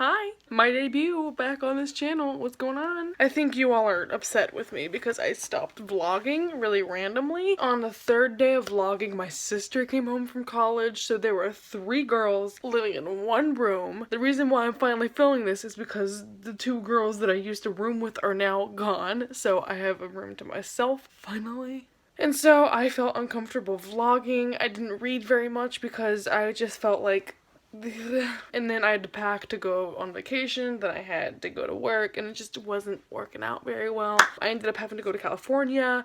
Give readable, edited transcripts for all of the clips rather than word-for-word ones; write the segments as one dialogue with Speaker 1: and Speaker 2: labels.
Speaker 1: Hi, my debut back on this channel. What's going on? I think you all are upset with me because I stopped vlogging really randomly. On the third day of vlogging, my sister came home from college, so there were 3 girls living in one room. The reason why I'm finally filming this is because the 2 girls that I used to room with are now gone, so I have a room to myself, finally. And so I felt uncomfortable vlogging. I didn't read very much because I just felt like and then I had to pack to go on vacation, then I had to go to work, and it just wasn't working out very well. I ended up having to go to California,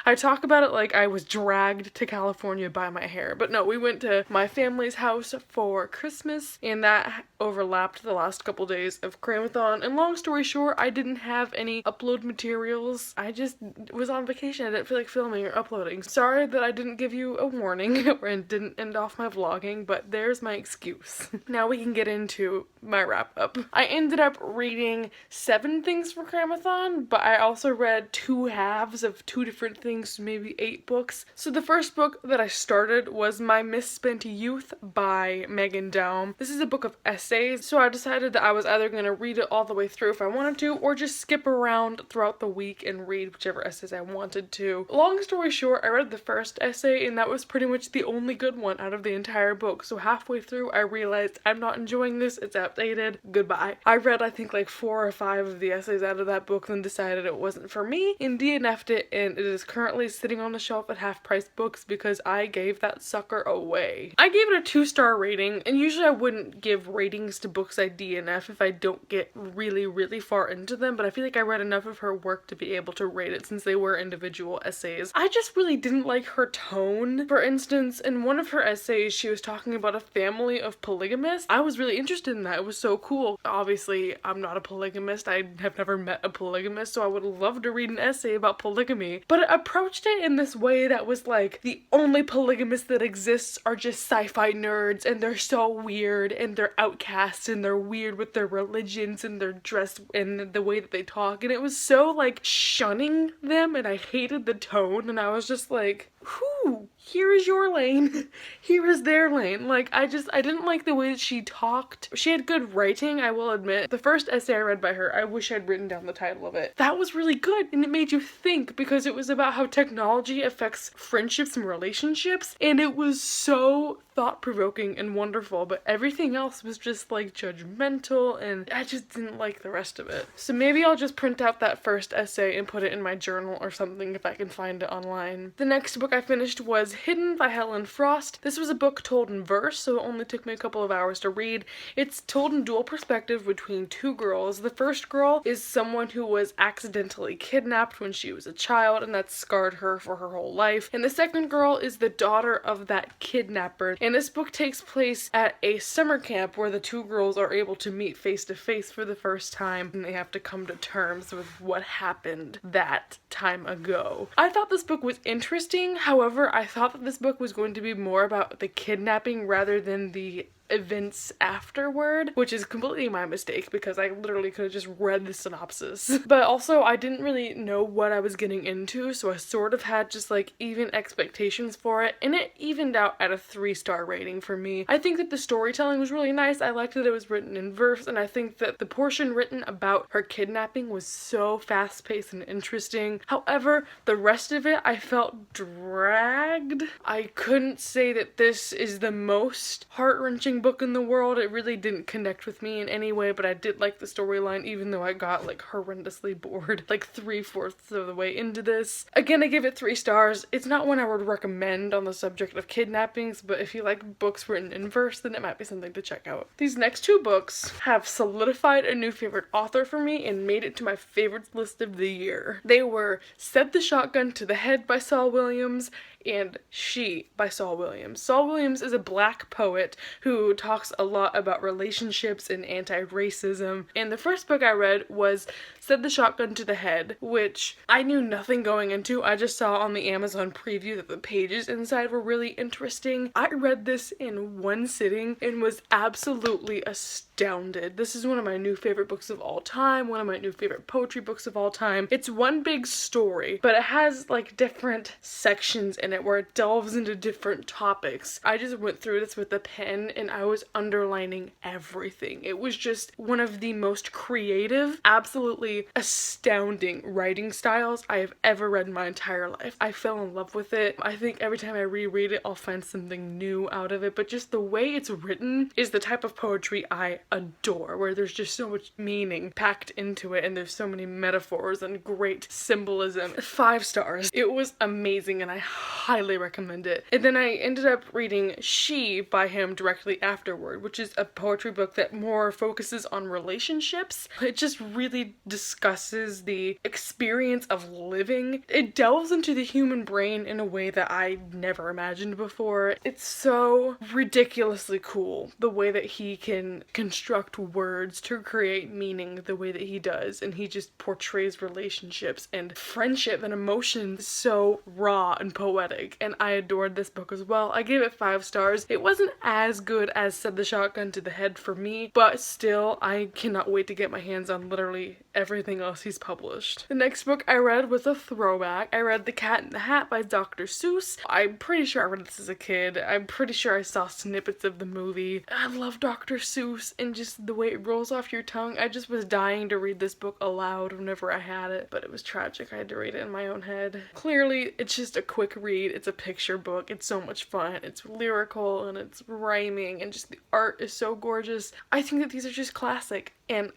Speaker 1: I talk about it like I was dragged to California by my hair, but no, we went to my family's house for Christmas, and that overlapped the last couple days of CramAthon, and long story short, I didn't have any upload materials. I just was on vacation. I didn't feel like filming or uploading. Sorry that I didn't give you a warning and didn't end off my vlogging, but there's my excuse. Now we can get into my wrap up. I ended up reading 7 things for CramAthon, but I also read 2 halves of 2 different things, maybe 8 books. So the first book that I started was My Misspent Youth by Megan Daum. This is a book of essays, so I decided that I was either going to read it all the way through if I wanted to, or just skip around throughout the week and read whichever essays I wanted to. Long story short, I read the first essay, and that was pretty much the only good one out of the entire book. So halfway through I realized I'm not enjoying this, it's outdated, goodbye. I read I think like 4 or 5 of the essays out of that book, then decided it wasn't for me and DNF'd it, and it is currently sitting on the shelf at Half Price Books because I gave that sucker away. I gave it a 2-star rating, and usually I wouldn't give ratings to books I DNF if I don't get really far into them, but I feel like I read enough of her work to be able to rate it since they were individual essays. I just really didn't like her tone. For instance, in one of her essays she was talking about a family of polygamists. I was really interested in that. It was so cool. Obviously, I'm not a polygamist. I have never met a polygamist, so I would love to read an essay about polygamy. But it approached it in this way that was like, the only polygamists that exists are just sci-fi nerds, and they're so weird, and they're outcasts, and they're weird with their religions, and their dress, and the way that they talk, and it was so like shunning them, and I hated the tone, and I was just like, whew, here is your lane, here is their lane. Like, I didn't like the way that she talked. She had good writing, I will admit. The first essay I read by her, I wish I'd written down the title of it. That was really good, and it made you think, because it was about how technology affects friendships and relationships, and it was so thought-provoking and wonderful, but everything else was just like judgmental, and I just didn't like the rest of it. So maybe I'll just print out that first essay and put it in my journal or something if I can find it online. The next book I finished was Hidden by Helen Frost. This was a book told in verse, so it only took me a couple of hours to read. It's told in dual perspective between 2 girls. The first girl is someone who was accidentally kidnapped when she was a child, and that scarred her for her whole life. And the second girl is the daughter of that kidnapper. And this book takes place at a summer camp where the 2 girls are able to meet face to face for the first time, and they have to come to terms with what happened that time ago. I thought this book was interesting, however, I thought that this book was going to be more about the kidnapping rather than the events afterward, which is completely my mistake because I literally could have just read the synopsis. But also I didn't really know what I was getting into, so I sort of had just like even expectations for it, and it evened out at a 3-star rating for me. I think that the storytelling was really nice. I liked that it was written in verse, and I think that the portion written about her kidnapping was so fast-paced and interesting. However, the rest of it I felt dragged. I couldn't say that this is the most heart-wrenching book in the world. It really didn't connect with me in any way, but I did like the storyline, even though I got like horrendously bored like 3/4 of the way into this. Again, I give it 3 stars. It's not one I would recommend on the subject of kidnappings, but if you like books written in verse, then it might be something to check out. These next 2 books have solidified a new favorite author for me and made it to my favorites list of the year. They were Set the Shotgun to the Head by Saul Williams and She by Saul Williams. Saul Williams is a Black poet who talks a lot about relationships and anti-racism, and the first book I read was Set the Shotgun to the Head, which I knew nothing going into. I just saw on the Amazon preview that the pages inside were really interesting. I read this in one sitting and was absolutely astounded astounded. This is one of my new favorite books of all time, one of my new favorite poetry books of all time. It's one big story, but it has like different sections in it where it delves into different topics. I just went through this with a pen and I was underlining everything. It was just one of the most creative, absolutely astounding writing styles I have ever read in my entire life. I fell in love with it. I think every time I reread it, I'll find something new out of it, but just the way it's written is the type of poetry I adore, where there's just so much meaning packed into it and there's so many metaphors and great symbolism. 5 stars. It was amazing and I highly recommend it. And then I ended up reading She by him directly afterward, which is a poetry book that more focuses on relationships. It just really discusses the experience of living. It delves into the human brain in a way that I never imagined before. It's so ridiculously cool the way that he can construct words to create meaning the way that he does, and he just portrays relationships and friendship and emotion so raw and poetic, and I adored this book as well. I gave it 5 stars. It wasn't as good as Said the Shotgun to the Head for me, but still I cannot wait to get my hands on literally everything else he's published. The next book I read was a throwback. I read The Cat in the Hat by Dr. Seuss. I'm pretty sure I read this as a kid. I'm pretty sure I saw snippets of the movie. I love Dr. Seuss and just the way it rolls off your tongue. I just was dying to read this book aloud whenever I had it, but it was tragic. I had to read it in my own head. Clearly, it's just a quick read. It's a picture book. It's so much fun. It's lyrical and it's rhyming and just the art is so gorgeous. I think that these are just classic. And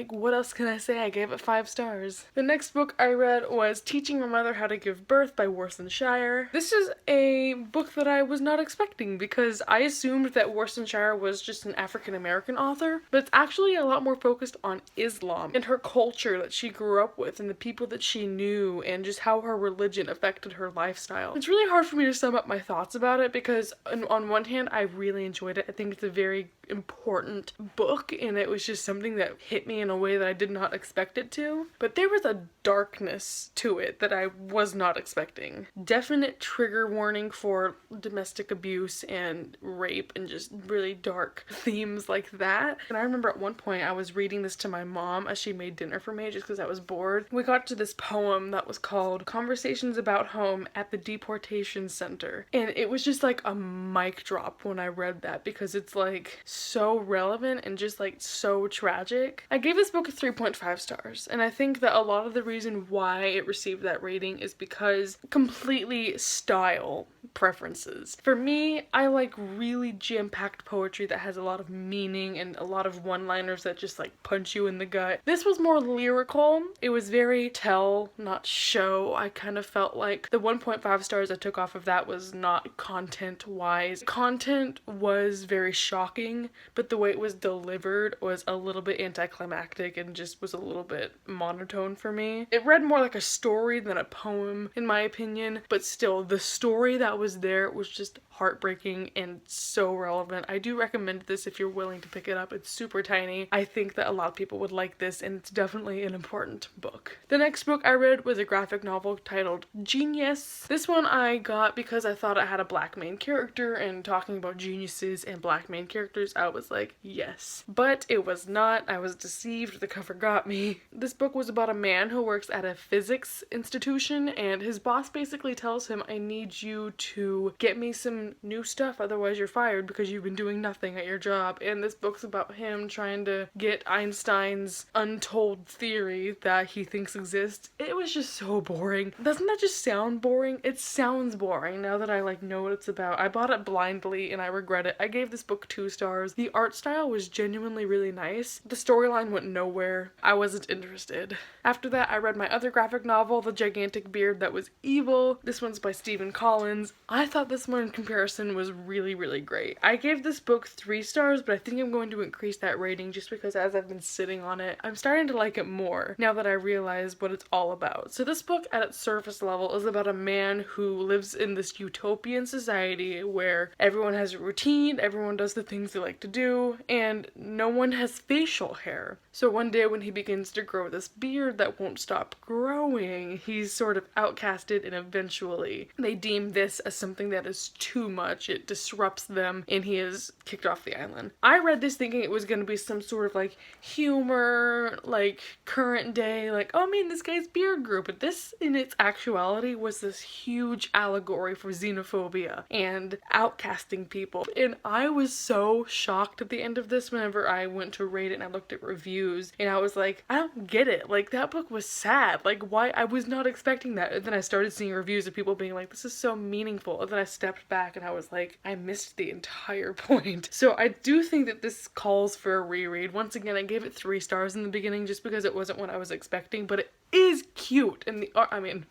Speaker 1: what else can I say? I gave it 5 stars. The next book I read was Teaching My Mother How to Give Birth by Worcestershire. This is a book that I was not expecting because I assumed that Worcestershire was just an African-American author, but it's actually a lot more focused on Islam and her culture that she grew up with and the people that she knew and just how her religion affected her lifestyle. It's really hard for me to sum up my thoughts about it because on one hand, I really enjoyed it. I think it's a very important book and it was just something that hit me in a way that I did not expect it to, but there was a darkness to it that I was not expecting. Definite trigger warning for domestic abuse and rape and just really dark themes like that. And I remember at one point I was reading this to my mom as she made dinner for me just because I was bored. We got to this poem that was called Conversations About Home at the Deportation Center, and it was just like a mic drop when I read that because it's like so relevant and just like so tragic. I gave this book a 3.5 stars, and I think that a lot of the reason why it received that rating is because completely style preferences. For me, I like really jam-packed poetry that has a lot of meaning and a lot of one-liners that just like punch you in the gut. This was more lyrical. It was very tell, not show. I kind of felt like the 1.5 stars I took off of that was not content-wise. Content was very shocking, but the way it was delivered was a little bit anticlimactic and just was a little bit monotone for me. It read more like a story than a poem, in my opinion, but still, the story that was there was just heartbreaking and so relevant. I do recommend this if you're willing to pick it up. It's super tiny. I think that a lot of people would like this, and it's definitely an important book. The next book I read was a graphic novel titled Genius. This one I got because I thought it had a black main character, and talking about geniuses and black main characters, I was like, yes. But it was not. I was deceived. The cover got me. This book was about a man who works at a physics institution, and his boss basically tells him, I need you to get me some new stuff, otherwise you're fired because you've been doing nothing at your job. And this book's about him trying to get Einstein's untold theory that he thinks exists. It was just so boring. Doesn't that just sound boring? It sounds boring now that I know what it's about. I bought it blindly and I regret it. I gave this book 2 stars. The art style was genuinely really nice. The storyline went nowhere. I wasn't interested. After that, I read my other graphic novel, The Gigantic Beard That Was Evil. This one's by Stephen Collins. I thought this one in comparison was really, really great. I gave this book 3 stars, but I think I'm going to increase that rating just because as I've been sitting on it, I'm starting to like it more now that I realize what it's all about. So this book at its surface level is about a man who lives in this utopian society where everyone has a routine, everyone does the things they like to do, and no one has facial hair. So one day when he begins to grow this beard that won't stop growing, he's sort of outcasted, and eventually they deem this as something that is too much. It disrupts them, and he is kicked off the island. I read this thinking it was going to be some sort of like humor, like current day, like, oh man, this guy's beard grew, but this in its actuality was this huge allegory for xenophobia and outcasting people. And I was so shocked at the end of this whenever I went to rate it and I looked at reviews, and I was like, I don't get it. Like, that book was sad. Like, why? I was not expecting that. And then I started seeing reviews of people being like, this is so meaningful. And then I stepped back and I was like, I missed the entire point. So I do think that this calls for a reread. Once again, I gave it 3 stars in the beginning just because it wasn't what I was expecting, but it is cute. And the art, I mean,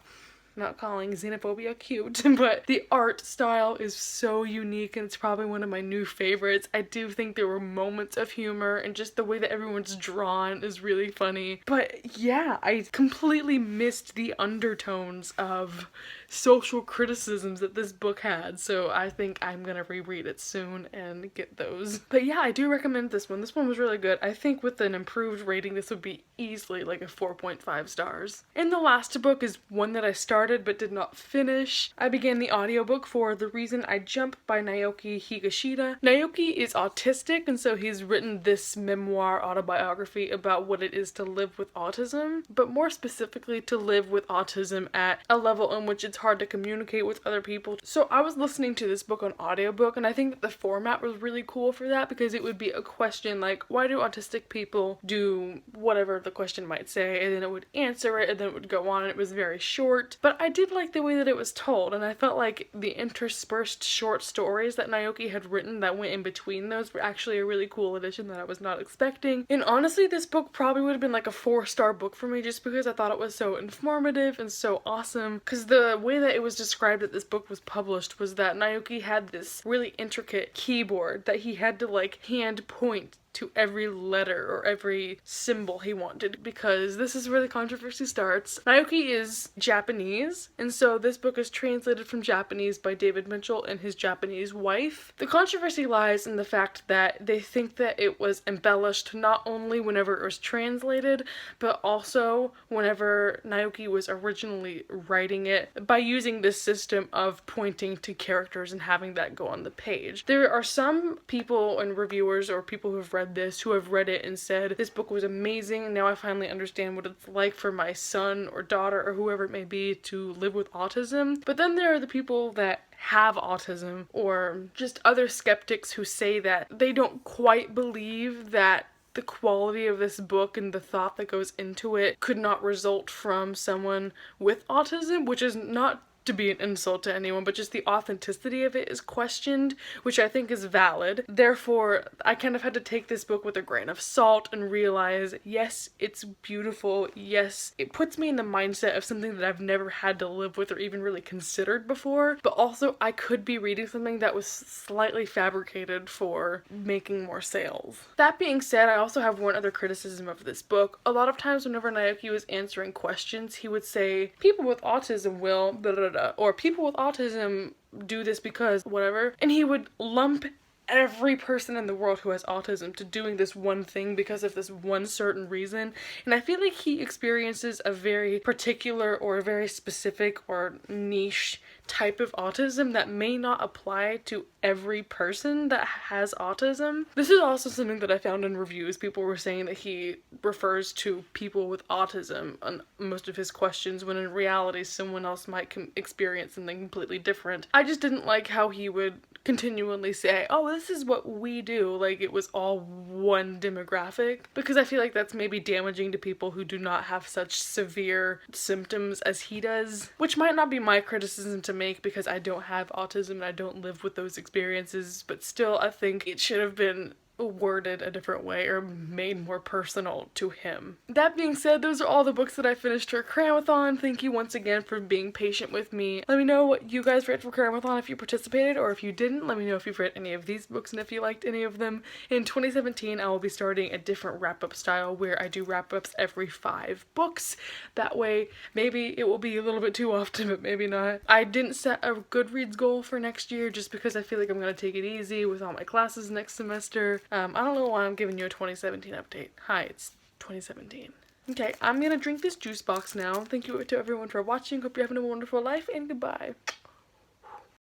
Speaker 1: not calling xenophobia cute, but the art style is so unique, and it's probably one of my new favorites. I do think there were moments of humor, and just the way that everyone's drawn is really funny. But yeah, I completely missed the undertones of social criticisms that this book had, so I think I'm gonna reread it soon and get those. But yeah, I do recommend this one. This one was really good. I think with an improved rating, this would be easily like a 4.5 stars. And the last book is one that I started but did not finish. I began the audiobook for The Reason I Jump by Naoki Higa. Naoki is autistic, and so he's written this memoir autobiography about what it is to live with autism, but more specifically to live with autism at a level in which it's hard to communicate with other people. So I was listening to this book on audiobook, and I think that the format was really cool for that, because it would be a question like, why do autistic people do whatever the question might say, and then it would answer it, and then it would go on, and it was very short. But I did like the way that it was told, and I felt like the interspersed short stories that Naoki had written that went in between those were actually a really cool addition that I was not expecting. And honestly, this book probably would have been like a 4-star book for me just because I thought it was so informative and so awesome. Because the way that it was described that this book was published was that Naoki had this really intricate keyboard that he had to like hand point to every letter or every symbol he wanted, because this is where the controversy starts. Naoki is Japanese, and so this book is translated from Japanese by David Mitchell and his Japanese wife. The controversy lies in the fact that they think that it was embellished not only whenever it was translated, but also whenever Naoki was originally writing it, by using this system of pointing to characters and having that go on the page. There are some people and reviewers or people who have read this who have read it and said this book was amazing, now I finally understand what it's like for my son or daughter or whoever it may be to live with autism. But then there are the people that have autism, or just other skeptics who say that they don't quite believe that the quality of this book and the thought that goes into it could not result from someone with autism, which is not to be an insult to anyone, but just the authenticity of it is questioned, which I think is valid. Therefore, I kind of had to take this book with a grain of salt and realize, yes, it's beautiful, yes, it puts me in the mindset of something that I've never had to live with or even really considered before, but also I could be reading something that was slightly fabricated for making more sales. That being said, I also have one other criticism of this book. A lot of times whenever Naoki was answering questions, he would say, people with autism will blah, blah, blah, or people with autism do this because whatever, and he would lump every person in the world who has autism to doing this one thing because of this one certain reason. And I feel like he experiences a very particular or a very specific or niche type of autism that may not apply to every person that has autism. This is also something that I found in reviews. People were saying that he refers to people with autism on most of his questions, when in reality someone else might experience something completely different. I just didn't like how he would continually say, oh, this is what we do, like it was all one demographic, because I feel like that's maybe damaging to people who do not have such severe symptoms as he does, which might not be my criticism to make because I don't have autism and I don't live with those experiences, but still I think it should have been worded a different way or made more personal to him. That being said, those are all the books that I finished for CramAthon. Thank you once again for being patient with me. Let me know what you guys read for CramAthon if you participated, or if you didn't. Let me know if you've read any of these books and if you liked any of them. In 2017, I will be starting a different wrap-up style where I do wrap-ups every 5 books. That way, maybe it will be a little bit too often, but maybe not. I didn't set a Goodreads goal for next year just because I feel like I'm going to take it easy with all my classes next semester. I don't know why I'm giving you a 2017 update. Hi, it's 2017. Okay, I'm gonna drink this juice box now. Thank you to everyone for watching. Hope you're having a wonderful life, and goodbye.